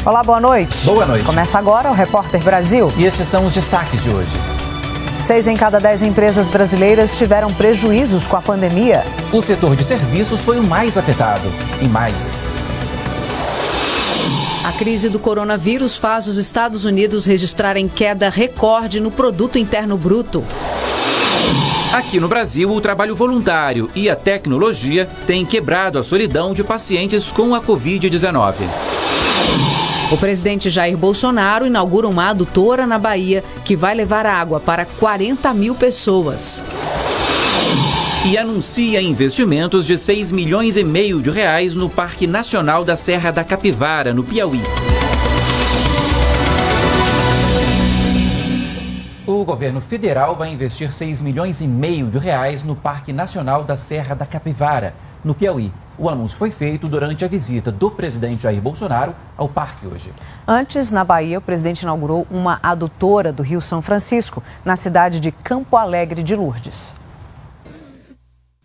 Olá, boa noite. Boa noite. Começa agora o Repórter Brasil. E estes são os destaques de hoje. 6 em cada 10 empresas brasileiras tiveram prejuízos com a pandemia. O setor de serviços foi o mais afetado. E mais. A crise do coronavírus faz os Estados Unidos registrarem queda recorde no Produto Interno Bruto. Aqui no Brasil, o trabalho voluntário e a tecnologia têm quebrado a solidão de pacientes com a Covid-19. O presidente Jair Bolsonaro inaugura uma adutora na Bahia que vai levar água para 40 mil pessoas. E anuncia investimentos de 6,5 milhões de reais no Parque Nacional da Serra da Capivara, no Piauí. O governo federal vai investir 6,5 milhões de reais no Parque Nacional da Serra da Capivara, no Piauí. O anúncio foi feito durante a visita do presidente Jair Bolsonaro ao parque hoje. Antes, na Bahia, o presidente inaugurou uma adutora do Rio São Francisco, na cidade de Campo Alegre de Lourdes.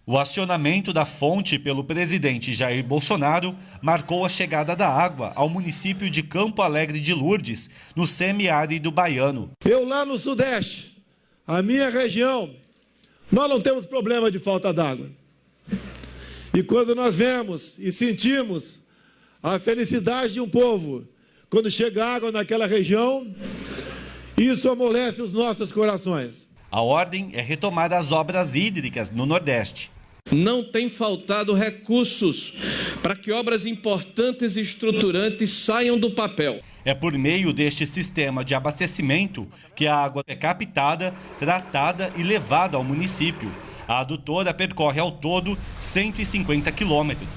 O acionamento da fonte pelo presidente Jair Bolsonaro marcou a chegada da água ao município de Campo Alegre de Lourdes, no semiárido baiano. Eu lá no Sudeste, a minha região, nós não temos problema de falta d'água. E quando nós vemos e sentimos a felicidade de um povo, quando chega água naquela região, isso amolece os nossos corações. A ordem é retomar as obras hídricas no Nordeste. Não tem faltado recursos para que obras importantes e estruturantes saiam do papel. É por meio deste sistema de abastecimento que a água é captada, tratada e levada ao município. A adutora percorre ao todo 150 quilômetros.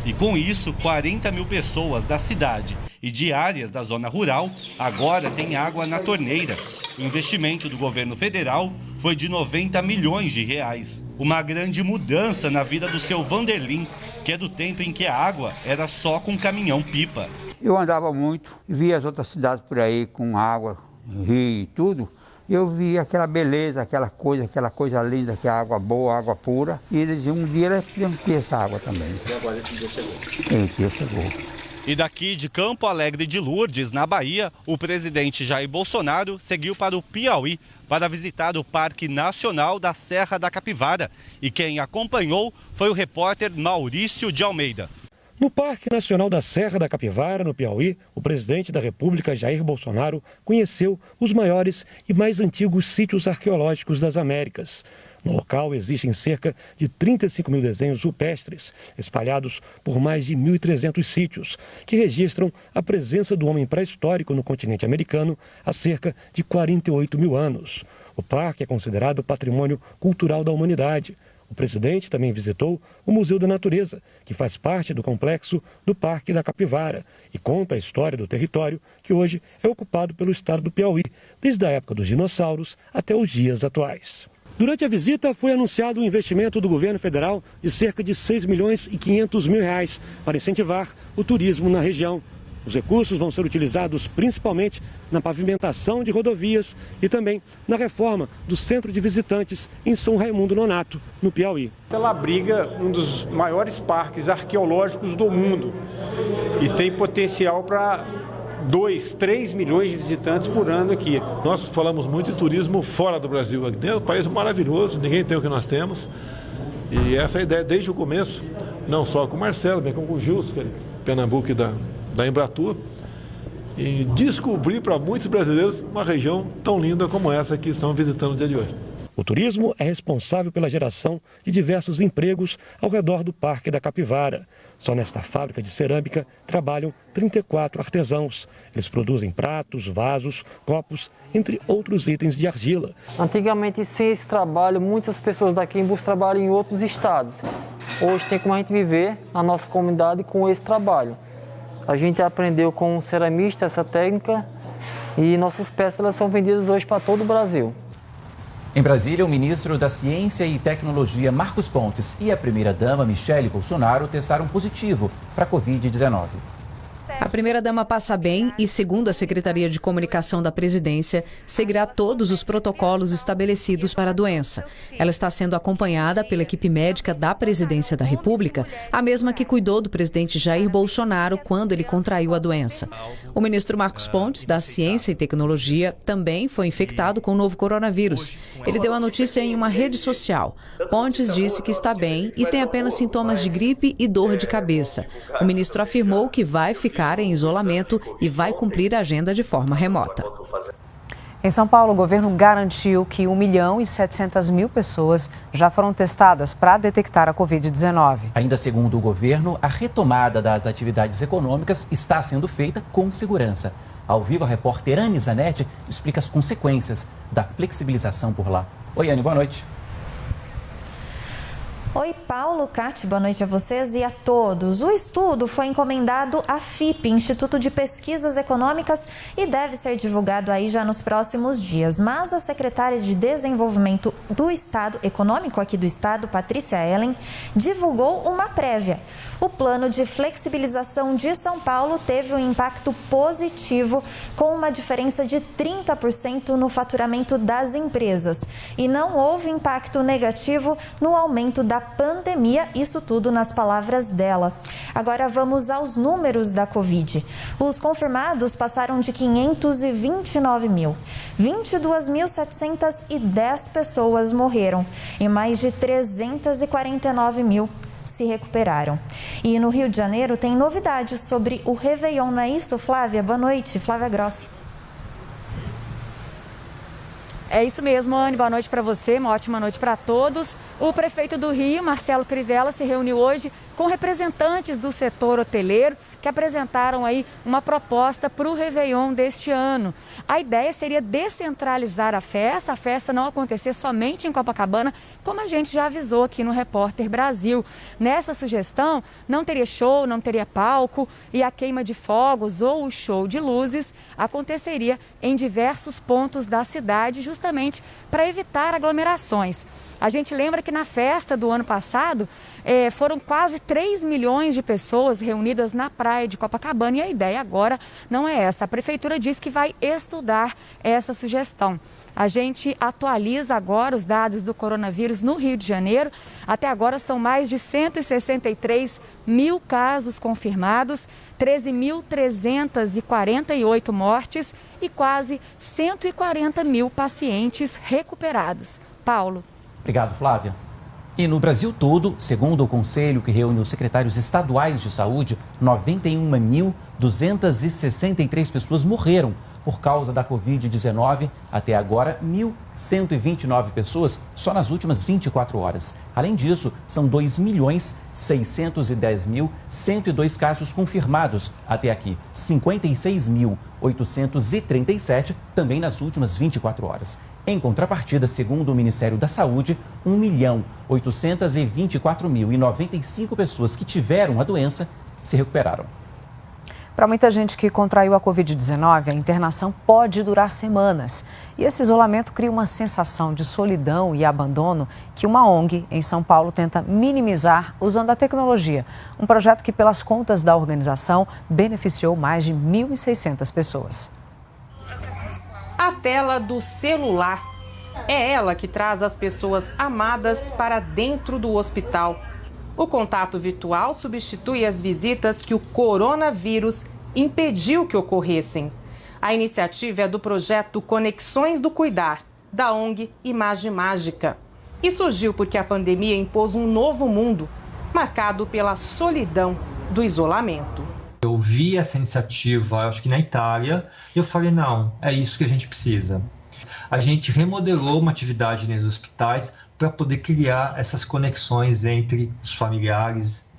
E com isso, 40 mil pessoas da cidade e de áreas da zona rural agora têm água na torneira. O investimento do governo federal foi de 90 milhões de reais. Uma grande mudança na vida do seu Vanderlim, que é do tempo em que a água era só com caminhão-pipa. Eu andava muito, via as outras cidades por aí com água, rio e tudo. Eu via aquela beleza, aquela coisa linda, que é água boa, água pura. E eles diziam, um dia eles podiam ter essa água também. E agora esse dia chegou. Esse dia chegou. E daqui de Campo Alegre de Lourdes, na Bahia, o presidente Jair Bolsonaro seguiu para o Piauí para visitar o Parque Nacional da Serra da Capivara. E quem acompanhou foi o repórter Maurício de Almeida. No Parque Nacional da Serra da Capivara, no Piauí, o presidente da República, Jair Bolsonaro, conheceu os maiores e mais antigos sítios arqueológicos das Américas. No local existem cerca de 35 mil desenhos rupestres, espalhados por mais de 1.300 sítios, que registram a presença do homem pré-histórico no continente americano há cerca de 48 mil anos. O parque é considerado patrimônio cultural da humanidade. O presidente também visitou o Museu da Natureza, que faz parte do complexo do Parque da Capivara, e conta a história do território que hoje é ocupado pelo estado do Piauí, desde a época dos dinossauros até os dias atuais. Durante a visita, foi anunciado um investimento do governo federal de cerca de 6 milhões e 500 mil reais para incentivar o turismo na região. Os recursos vão ser utilizados principalmente na pavimentação de rodovias e também na reforma do centro de visitantes em São Raimundo Nonato, no Piauí. Ela abriga um dos maiores parques arqueológicos do mundo e tem potencial para 2, 3 milhões de visitantes por ano aqui. Nós falamos muito de turismo fora do Brasil. Aqui dentro é um país maravilhoso, ninguém tem o que nós temos. E essa é a ideia desde o começo, não só com o Marcelo, bem como com o Gilson, que é de Pernambuco e da Embratur, e descobrir para muitos brasileiros uma região tão linda como essa que estão visitando no dia de hoje. O turismo é responsável pela geração de diversos empregos ao redor do Parque da Capivara. Só nesta fábrica de cerâmica trabalham 34 artesãos. Eles produzem pratos, vasos, copos, entre outros itens de argila. Antigamente, sem esse trabalho, muitas pessoas daqui em Búzios trabalham em outros estados. Hoje tem como a gente viver a nossa comunidade com esse trabalho. A gente aprendeu com um ceramista essa técnica e nossas peças elas são vendidas hoje para todo o Brasil. Em Brasília, o ministro da Ciência e Tecnologia, Marcos Pontes, e a primeira-dama, Michele Bolsonaro, testaram positivo para a Covid-19. A primeira-dama passa bem e, segundo a Secretaria de Comunicação da Presidência, seguirá todos os protocolos estabelecidos para a doença. Ela está sendo acompanhada pela equipe médica da Presidência da República, a mesma que cuidou do presidente Jair Bolsonaro quando ele contraiu a doença. O ministro Marcos Pontes, da Ciência e Tecnologia, também foi infectado com o novo coronavírus. Ele deu a notícia em uma rede social. Pontes disse que está bem e tem apenas sintomas de gripe e dor de cabeça. O ministro afirmou que vai ficar em isolamento e vai cumprir a agenda de forma remota. Em São Paulo, o governo garantiu que 1.700.000 pessoas já foram testadas para detectar a Covid-19. Ainda segundo o governo, a retomada das atividades econômicas está sendo feita com segurança. Ao vivo, a repórter Anne Zanetti explica as consequências da flexibilização por lá. Oi, Anne, boa noite. Oi, Paulo, Cate, boa noite a vocês e a todos. O estudo foi encomendado à FIP, Instituto de Pesquisas Econômicas, e deve ser divulgado aí já nos próximos dias. Mas a secretária de Desenvolvimento do Estado, Econômico aqui do Estado, Patrícia Ellen, divulgou uma prévia. O plano de flexibilização de São Paulo teve um impacto positivo, com uma diferença de 30% no faturamento das empresas. E não houve impacto negativo no aumento da pandemia, isso tudo nas palavras dela. Agora vamos aos números da Covid. Os confirmados passaram de 529 mil. 22.710 pessoas morreram e mais de 349 mil se recuperaram. E no Rio de Janeiro tem novidades sobre o Réveillon, não é isso, Flávia? Boa noite, Flávia Grossi. É isso mesmo, Anne. Boa noite para você, uma ótima noite para todos. O prefeito do Rio, Marcelo Crivella, se reuniu hoje com representantes do setor hoteleiro que apresentaram aí uma proposta para o Réveillon deste ano. A ideia seria descentralizar a festa não acontecer somente em Copacabana, como a gente já avisou aqui no Repórter Brasil. Nessa sugestão, não teria show, não teria palco e a queima de fogos ou o show de luzes aconteceria em diversos pontos da cidade, justamente para evitar aglomerações. A gente lembra que na festa do ano passado foram quase 3 milhões de pessoas reunidas na praia de Copacabana e a ideia agora não é essa. A prefeitura diz que vai estudar essa sugestão. A gente atualiza agora os dados do coronavírus no Rio de Janeiro. Até agora são mais de 163 mil casos confirmados, 13.348 mortes e quase 140 mil pacientes recuperados. Paulo. Obrigado, Flávia. E no Brasil todo, segundo o conselho que reúne os secretários estaduais de saúde, 91.263 pessoas morreram por causa da Covid-19. Até agora, 1.129 pessoas só nas últimas 24 horas. Além disso, são 2.610.102 casos confirmados até aqui. 56.837 também nas últimas 24 horas. Em contrapartida, segundo o Ministério da Saúde, 1.824.095 pessoas que tiveram a doença se recuperaram. Para muita gente que contraiu a Covid-19, a internação pode durar semanas. E esse isolamento cria uma sensação de solidão e abandono que uma ONG em São Paulo tenta minimizar usando a tecnologia. Um projeto que, pelas contas da organização, beneficiou mais de 1.600 pessoas. A tela do celular. É ela que traz as pessoas amadas para dentro do hospital. O contato virtual substitui as visitas que o coronavírus impediu que ocorressem. A iniciativa é do projeto Conexões do Cuidar, da ONG Imagem Mágica. E surgiu porque a pandemia impôs um novo mundo, marcado pela solidão do isolamento. Eu vi essa iniciativa, acho que na Itália, e eu falei, não, é isso que a gente precisa. A gente remodelou uma atividade nos hospitais para poder criar essas conexões entre os familiares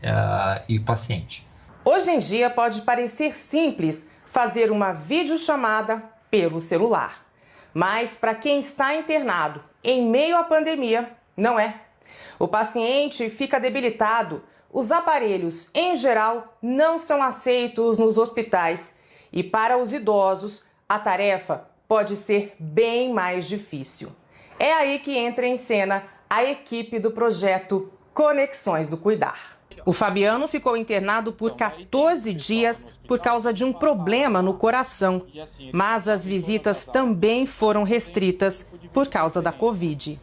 e o paciente. Hoje em dia pode parecer simples fazer uma videochamada pelo celular. Mas para quem está internado em meio à pandemia, não é. O paciente fica debilitado. Os aparelhos, em geral, não são aceitos nos hospitais e para os idosos, a tarefa pode ser bem mais difícil. É aí que entra em cena a equipe do projeto Conexões do Cuidar. O Fabiano ficou internado por 14 dias por causa de um problema no coração. Mas as visitas também foram restritas por causa da Covid.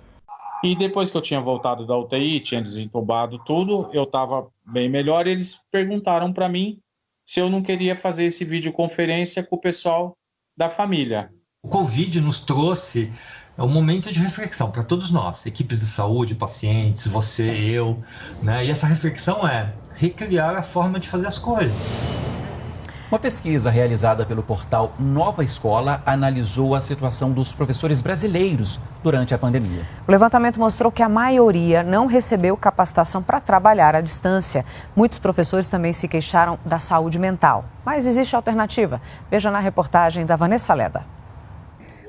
E depois que eu tinha voltado da UTI, tinha desentubado tudo, eu estava bem melhor. Eles perguntaram para mim se eu não queria fazer esse videoconferência com o pessoal da família. O Covid nos trouxe um momento de reflexão para todos nós, equipes de saúde, pacientes, você, eu, né? E essa reflexão é recriar a forma de fazer as coisas. Uma pesquisa realizada pelo portal Nova Escola analisou a situação dos professores brasileiros durante a pandemia. O levantamento mostrou que a maioria não recebeu capacitação para trabalhar à distância. Muitos professores também se queixaram da saúde mental. Mas existe alternativa. Veja na reportagem da Vanessa Leda.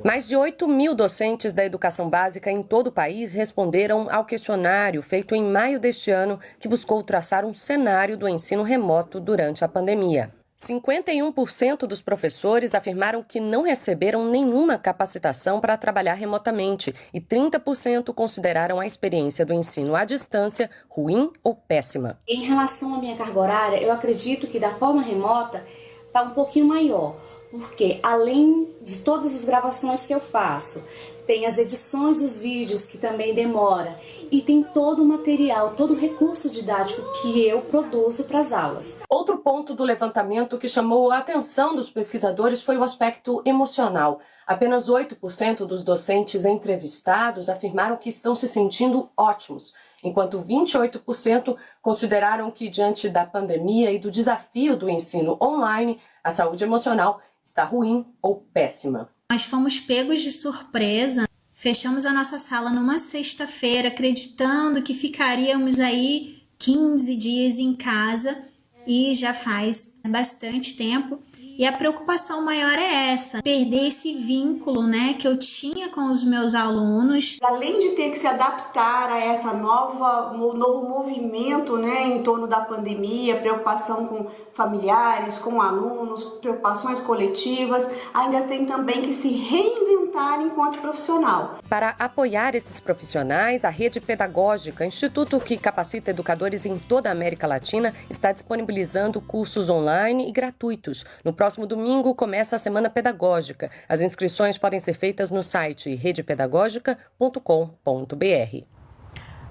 Mais de 8 mil docentes da educação básica em todo o país responderam ao questionário feito em maio deste ano, que buscou traçar um cenário do ensino remoto durante a pandemia. 51% dos professores afirmaram que não receberam nenhuma capacitação para trabalhar remotamente e 30% consideraram a experiência do ensino à distância ruim ou péssima. Em relação à minha carga horária, eu acredito que da forma remota está um pouquinho maior, porque além de todas as gravações que eu faço, tem as edições dos vídeos que também demora e tem todo o material, todo o recurso didático que eu produzo para as aulas. Outro ponto do levantamento que chamou a atenção dos pesquisadores foi o aspecto emocional. Apenas 8% dos docentes entrevistados afirmaram que estão se sentindo ótimos, enquanto 28% consideraram que diante da pandemia e do desafio do ensino online, a saúde emocional está ruim ou péssima. Nós fomos pegos de surpresa, fechamos a nossa sala numa sexta-feira, acreditando que ficaríamos aí 15 dias em casa e já faz bastante tempo. E a preocupação maior é essa, perder esse vínculo, né, que eu tinha com os meus alunos. Além de ter que se adaptar a essa novo movimento, né, em torno da pandemia, preocupação com familiares, com alunos, preocupações coletivas, ainda tem também que se reinventar enquanto profissional. Para apoiar esses profissionais, a Rede Pedagógica, instituto que capacita educadores em toda a América Latina, está disponibilizando cursos online e gratuitos. No próximo domingo começa a Semana Pedagógica. As inscrições podem ser feitas no site redepedagogica.com.br.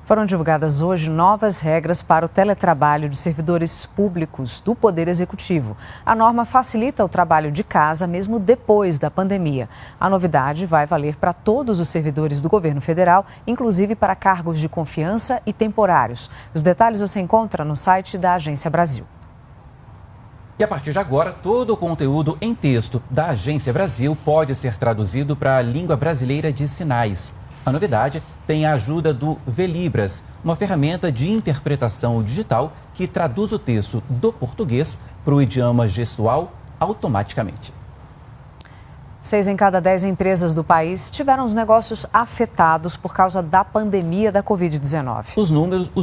Foram divulgadas hoje novas regras para o teletrabalho de servidores públicos do Poder Executivo. A norma facilita o trabalho de casa mesmo depois da pandemia. A novidade vai valer para todos os servidores do governo federal, inclusive para cargos de confiança e temporários. Os detalhes você encontra no site da Agência Brasil. E a partir de agora, todo o conteúdo em texto da Agência Brasil pode ser traduzido para a língua brasileira de sinais. A novidade tem a ajuda do Velibras, uma ferramenta de interpretação digital que traduz o texto do português para o idioma gestual automaticamente. 6 em cada 10 empresas do país tiveram os negócios afetados por causa da pandemia da Covid-19. Os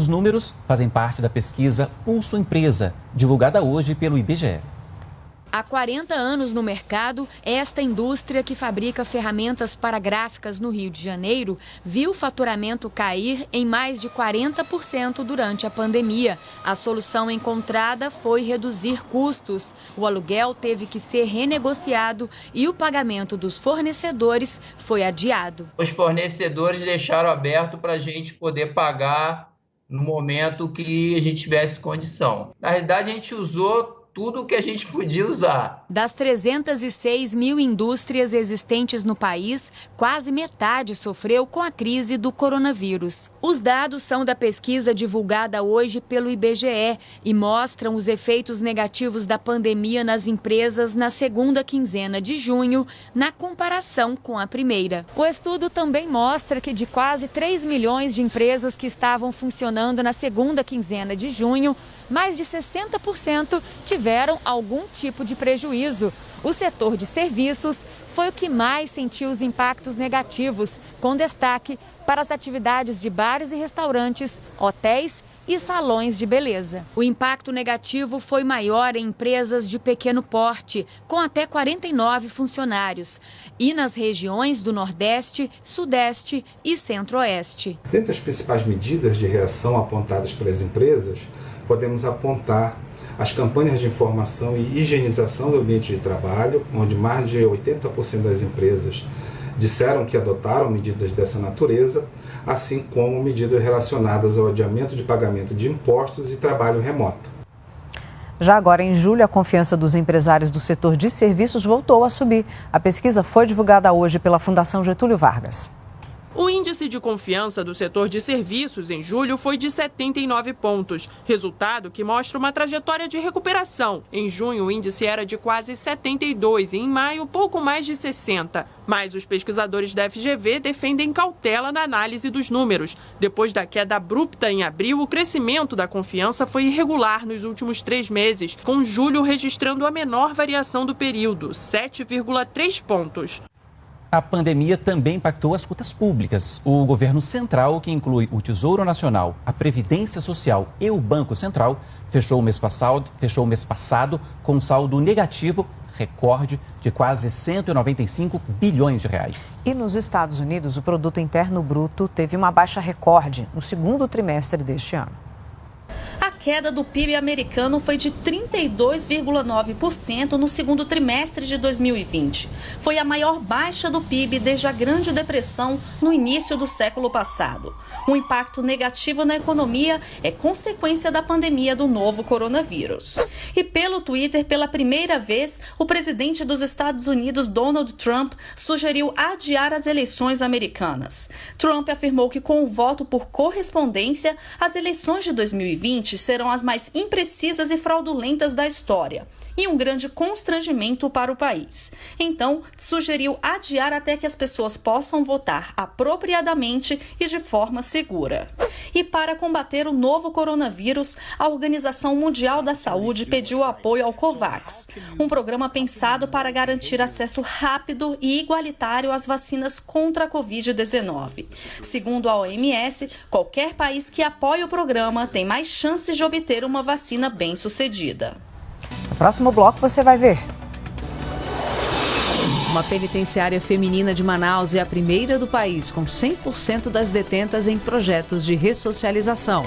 números fazem parte da pesquisa Pulso Empresa, divulgada hoje pelo IBGE. Há 40 anos no mercado, esta indústria que fabrica ferramentas para gráficas no Rio de Janeiro viu o faturamento cair em mais de 40% durante a pandemia. A solução encontrada foi reduzir custos. O aluguel teve que ser renegociado e o pagamento dos fornecedores foi adiado. Os fornecedores deixaram aberto para a gente poder pagar no momento que a gente tivesse condição. Na realidade, a gente usou tudo o que a gente podia usar. Das 306 mil indústrias existentes no país, quase metade sofreu com a crise do coronavírus. Os dados são da pesquisa divulgada hoje pelo IBGE e mostram os efeitos negativos da pandemia nas empresas na segunda quinzena de junho, na comparação com a primeira. O estudo também mostra que de quase 3 milhões de empresas que estavam funcionando na segunda quinzena de junho, mais de 60% tiveram algum tipo de prejuízo. O setor de serviços foi o que mais sentiu os impactos negativos, com destaque para as atividades de bares e restaurantes, hotéis e salões de beleza. O impacto negativo foi maior em empresas de pequeno porte, com até 49 funcionários, e nas regiões do Nordeste, Sudeste e Centro-Oeste. Dentre as principais medidas de reação apontadas pelas empresas, podemos apontar as campanhas de informação e higienização do ambiente de trabalho, onde mais de 80% das empresas disseram que adotaram medidas dessa natureza, assim como medidas relacionadas ao adiamento de pagamento de impostos e trabalho remoto. Já agora, em julho, a confiança dos empresários do setor de serviços voltou a subir. A pesquisa foi divulgada hoje pela Fundação Getúlio Vargas. O índice de confiança do setor de serviços em julho foi de 79 pontos, resultado que mostra uma trajetória de recuperação. Em junho, o índice era de quase 72 e em maio, pouco mais de 60. Mas os pesquisadores da FGV defendem cautela na análise dos números. Depois da queda abrupta em abril, o crescimento da confiança foi irregular nos últimos 3 meses, com julho registrando a menor variação do período, 7,3 pontos. A pandemia também impactou as contas públicas. O governo central, que inclui o Tesouro Nacional, a Previdência Social e o Banco Central, fechou o mês passado com um saldo negativo, recorde, de quase 195 bilhões de reais. E nos Estados Unidos, o Produto Interno Bruto teve uma baixa recorde no segundo trimestre deste ano. A queda do PIB americano foi de 32,9% no segundo trimestre de 2020. Foi a maior baixa do PIB desde a Grande Depressão no início do século passado. O impacto negativo na economia é consequência da pandemia do novo coronavírus. E pelo Twitter, pela primeira vez, o presidente dos Estados Unidos, Donald Trump, sugeriu adiar as eleições americanas. Trump afirmou que com o voto por correspondência, as eleições de 2020 serão as mais imprecisas e fraudulentas da história e um grande constrangimento para o país. Então, sugeriu adiar até que as pessoas possam votar apropriadamente e de forma segura. E para combater o novo coronavírus, a Organização Mundial da Saúde pediu apoio ao COVAX, um programa pensado para garantir acesso rápido e igualitário às vacinas contra a Covid-19. Segundo a OMS, qualquer país que apoie o programa tem mais chances de obter uma vacina bem-sucedida. No próximo bloco você vai ver. Uma penitenciária feminina de Manaus é a primeira do país com 100% das detentas em projetos de ressocialização.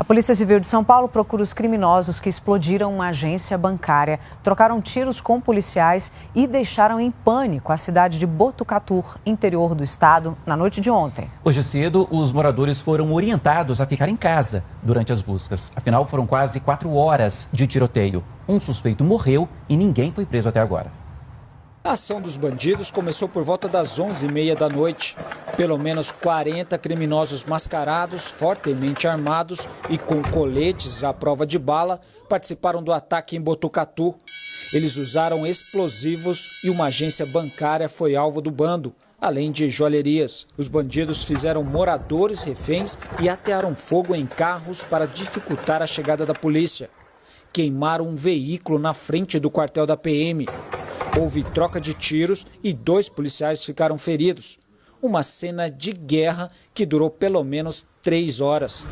A Polícia Civil de São Paulo procura os criminosos que explodiram uma agência bancária, trocaram tiros com policiais e deixaram em pânico a cidade de Botucatu, interior do estado, na noite de ontem. Hoje cedo, os moradores foram orientados a ficar em casa durante as buscas. Afinal, foram quase 4 horas de tiroteio. Um suspeito morreu e ninguém foi preso até agora. A ação dos bandidos começou por volta das 11h30 da noite. Pelo menos 40 criminosos mascarados, fortemente armados e com coletes à prova de bala participaram do ataque em Botucatu. Eles usaram explosivos e uma agência bancária foi alvo do bando, além de joalherias. Os bandidos fizeram moradores reféns e atearam fogo em carros para dificultar a chegada da polícia. Queimaram um veículo na frente do quartel da PM. Houve troca de tiros e 2 policiais ficaram feridos. Uma cena de guerra que durou pelo menos 3 horas.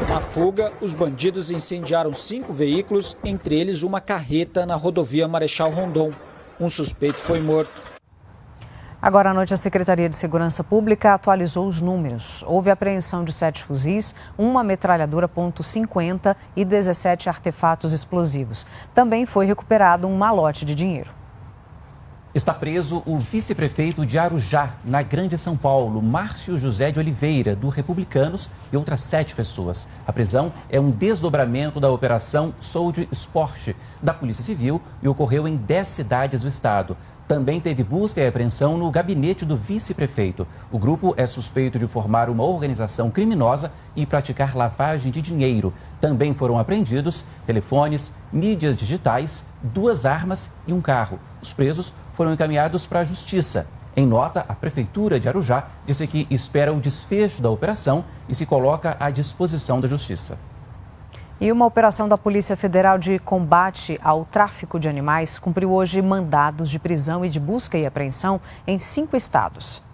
Na fuga, os bandidos incendiaram 5 veículos, entre eles uma carreta na rodovia Marechal Rondon. Um suspeito foi morto. Agora à noite, a Secretaria de Segurança Pública atualizou os números. Houve apreensão de 7 fuzis, uma metralhadora .50 e 17 artefatos explosivos. Também foi recuperado um malote de dinheiro. Está preso o vice-prefeito de Arujá, na Grande São Paulo, Márcio José de Oliveira, do Republicanos, e outras 7 pessoas. A prisão é um desdobramento da Operação Solde Esporte da Polícia Civil e ocorreu em 10 cidades do estado. Também teve busca e apreensão no gabinete do vice-prefeito. O grupo é suspeito de formar uma organização criminosa e praticar lavagem de dinheiro. Também foram apreendidos telefones, mídias digitais, 2 armas e um carro. Os presos foram encaminhados para a Justiça. Em nota, a Prefeitura de Arujá disse que espera o desfecho da operação e se coloca à disposição da Justiça. E uma operação da Polícia Federal de Combate ao Tráfico de Animais cumpriu hoje mandados de prisão e de busca e apreensão em 5 estados.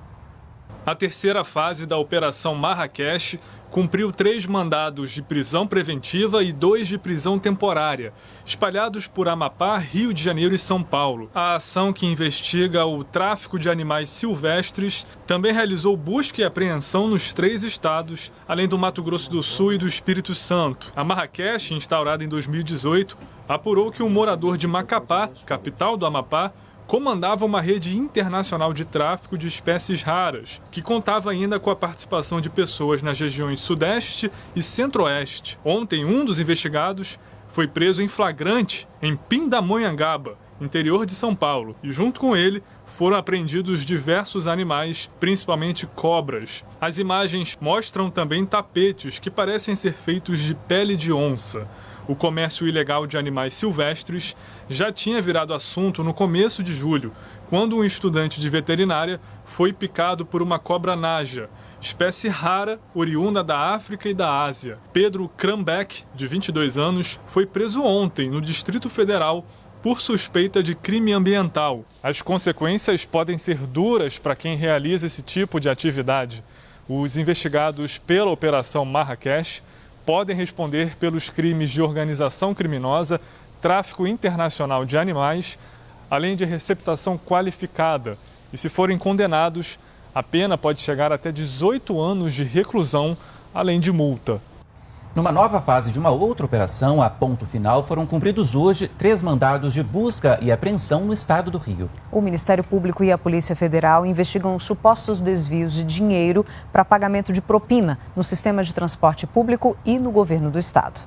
A terceira fase da Operação Marrakech cumpriu 3 mandados de prisão preventiva e 2 de prisão temporária, espalhados por Amapá, Rio de Janeiro e São Paulo. A ação, que investiga o tráfico de animais silvestres, também realizou busca e apreensão nos 3 estados, além do Mato Grosso do Sul e do Espírito Santo. A Marrakech, instaurada em 2018, apurou que um morador de Macapá, capital do Amapá, comandava uma rede internacional de tráfico de espécies raras, que contava ainda com a participação de pessoas nas regiões Sudeste e Centro-Oeste. Ontem, um dos investigados foi preso em flagrante em Pindamonhangaba, interior de São Paulo, e junto com ele foram apreendidos diversos animais, principalmente cobras. As imagens mostram também tapetes que parecem ser feitos de pele de onça. O comércio ilegal de animais silvestres já tinha virado assunto no começo de julho, quando um estudante de veterinária foi picado por uma cobra naja, espécie rara oriunda da África e da Ásia. Pedro Krambeck, de 22 anos, foi preso ontem no Distrito Federal por suspeita de crime ambiental. As consequências podem ser duras para quem realiza esse tipo de atividade. Os investigados pela Operação Marrakech podem responder pelos crimes de organização criminosa, tráfico internacional de animais, além de receptação qualificada. E se forem condenados, a pena pode chegar até 18 anos de reclusão, além de multa. Numa nova fase de uma outra operação, a ponto final, foram cumpridos hoje 3 mandados de busca e apreensão no estado do Rio. O Ministério Público e a Polícia Federal investigam supostos desvios de dinheiro para pagamento de propina no sistema de transporte público e no governo do estado.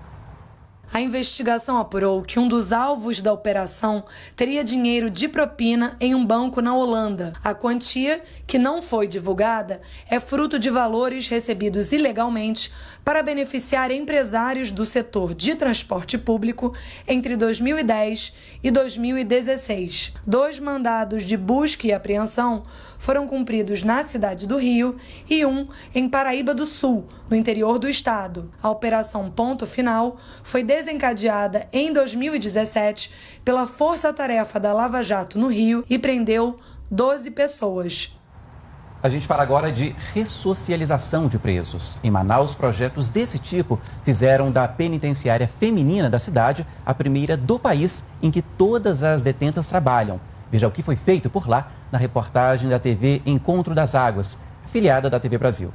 A investigação apurou que um dos alvos da operação teria dinheiro de propina em um banco na Holanda. A quantia, que não foi divulgada, é fruto de valores recebidos ilegalmente para beneficiar empresários do setor de transporte público entre 2010 e 2016. 2 mandados de busca e apreensão foram cumpridos na cidade do Rio e um em Paraíba do Sul, no interior do estado. A Operação Ponto Final foi desencadeada em 2017 pela Força Tarefa da Lava Jato no Rio e prendeu 12 pessoas. A gente fala agora de ressocialização de presos. Em Manaus, projetos desse tipo fizeram da penitenciária feminina da cidade a primeira do país em que todas as detentas trabalham. Veja o que foi feito por lá na reportagem da TV Encontro das Águas, afiliada da TV Brasil.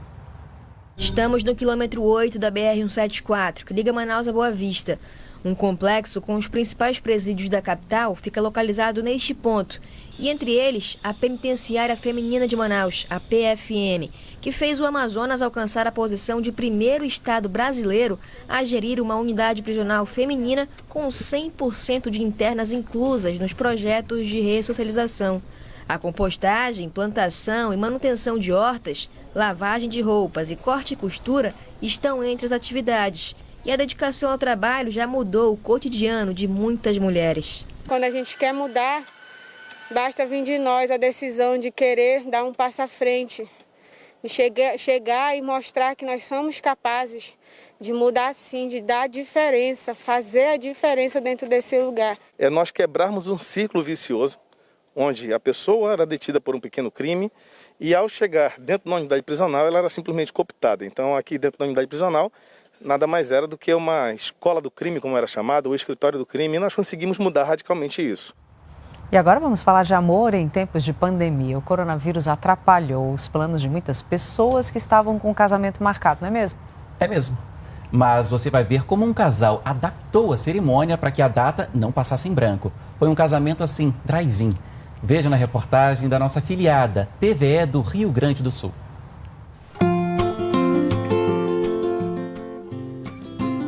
Estamos no quilômetro 8 da BR-174, que liga Manaus a Boa Vista. Um complexo com os principais presídios da capital fica localizado neste ponto. E entre eles, a Penitenciária Feminina de Manaus, a PFM, que fez o Amazonas alcançar a posição de primeiro estado brasileiro a gerir uma unidade prisional feminina com 100% de internas inclusas nos projetos de ressocialização. A compostagem, plantação e manutenção de hortas, lavagem de roupas e corte e costura estão entre as atividades. E a dedicação ao trabalho já mudou o cotidiano de muitas mulheres. Quando a gente quer mudar, basta vir de nós a decisão de querer dar um passo à frente, de chegar e mostrar que nós somos capazes de mudar sim, de dar a diferença, fazer a diferença dentro desse lugar. É nós quebrarmos um ciclo vicioso, onde a pessoa era detida por um pequeno crime e ao chegar dentro da unidade prisional ela era simplesmente cooptada. Então aqui dentro da unidade prisional nada mais era do que uma escola do crime, como era chamado, o escritório do crime, e nós conseguimos mudar radicalmente isso. E agora vamos falar de amor em tempos de pandemia. O coronavírus atrapalhou os planos de muitas pessoas que estavam com o casamento marcado, não é mesmo? É mesmo. Mas você vai ver como um casal adaptou a cerimônia para que a data não passasse em branco. Foi um casamento assim, drive-in. Veja na reportagem da nossa afiliada, TVE do Rio Grande do Sul.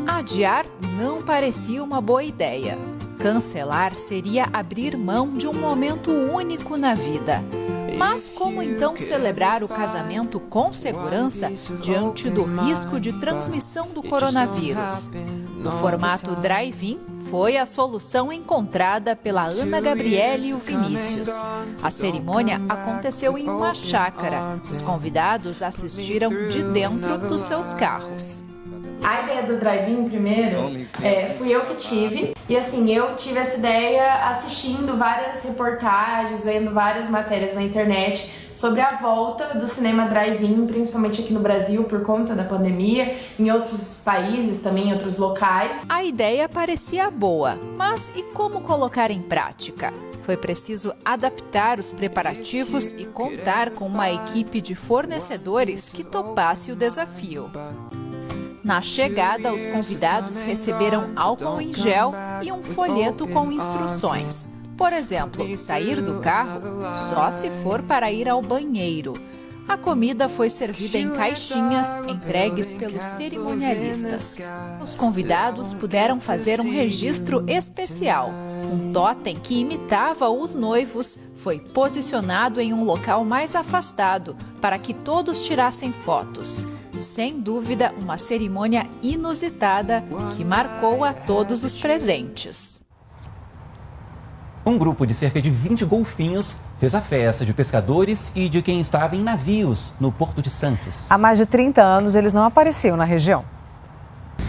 Adiar não parecia uma boa ideia. Cancelar seria abrir mão de um momento único na vida. Mas como então celebrar o casamento com segurança diante do risco de transmissão do coronavírus? No formato drive-in, foi a solução encontrada pela Ana Gabriele e o Vinícius. A cerimônia aconteceu em uma chácara. Os convidados assistiram de dentro dos seus carros. A ideia do drive-in, primeiro, fui eu que tive. E assim, eu tive essa ideia assistindo várias reportagens, vendo várias matérias na internet sobre a volta do cinema drive-in, principalmente aqui no Brasil, por conta da pandemia, em outros países também, em outros locais. A ideia parecia boa, mas e como colocar em prática? Foi preciso adaptar os preparativos e contar com uma equipe de fornecedores que topasse o desafio. Na chegada, os convidados receberam álcool em gel e um folheto com instruções. Por exemplo, sair do carro só se for para ir ao banheiro. A comida foi servida em caixinhas entregues pelos cerimonialistas. Os convidados puderam fazer um registro especial. Um totem que imitava os noivos foi posicionado em um local mais afastado para que todos tirassem fotos. Sem dúvida, uma cerimônia inusitada que marcou a todos os presentes. Um grupo de cerca de 20 golfinhos fez a festa de pescadores e de quem estava em navios no Porto de Santos. Há mais de 30 anos eles não apareciam na região.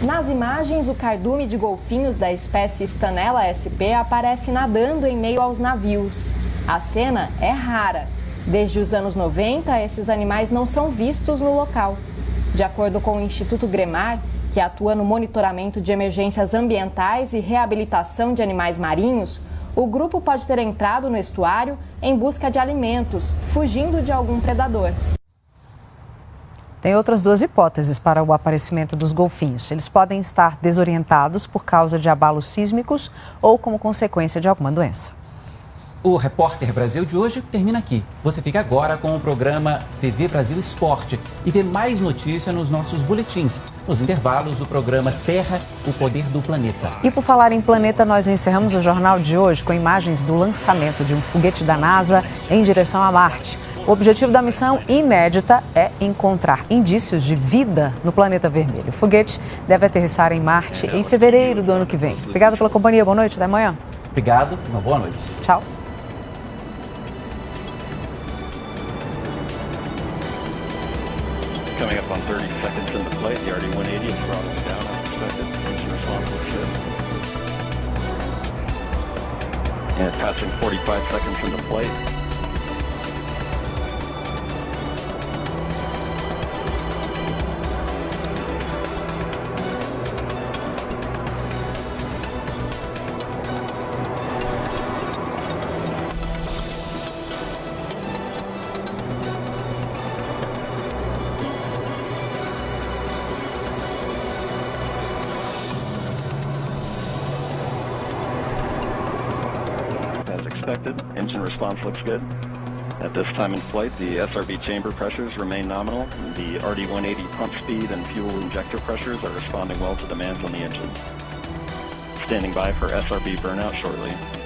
Nas imagens, o cardume de golfinhos da espécie Stanella sp aparece nadando em meio aos navios. A cena é rara. Desde os anos 90, esses animais não são vistos no local. De acordo com o Instituto Gremar, que atua no monitoramento de emergências ambientais e reabilitação de animais marinhos, o grupo pode ter entrado no estuário em busca de alimentos, fugindo de algum predador. Tem outras duas hipóteses para o aparecimento dos golfinhos. Eles podem estar desorientados por causa de abalos sísmicos ou como consequência de alguma doença. O Repórter Brasil de hoje termina aqui. Você fica agora com o programa TV Brasil Esporte e vê mais notícias nos nossos boletins. Nos intervalos, o programa Terra, o Poder do Planeta. E por falar em planeta, nós encerramos o jornal de hoje com imagens do lançamento de um foguete da NASA em direção a Marte. O objetivo da missão inédita é encontrar indícios de vida no planeta vermelho. O foguete deve aterrissar em Marte em fevereiro do ano que vem. Obrigada pela companhia. Boa noite. Até amanhã. Obrigado. Uma boa noite. Tchau. Coming up on 30 seconds into flight, the RD-180 is throttling down as expected. Engine responsible shift. And passing 45 seconds into flight. expected. Engine response looks good. At this time in flight, the SRB chamber pressures remain nominal. The RD-180 pump speed and fuel injector pressures are responding well to demands on the engine. Standing by for SRB burnout shortly.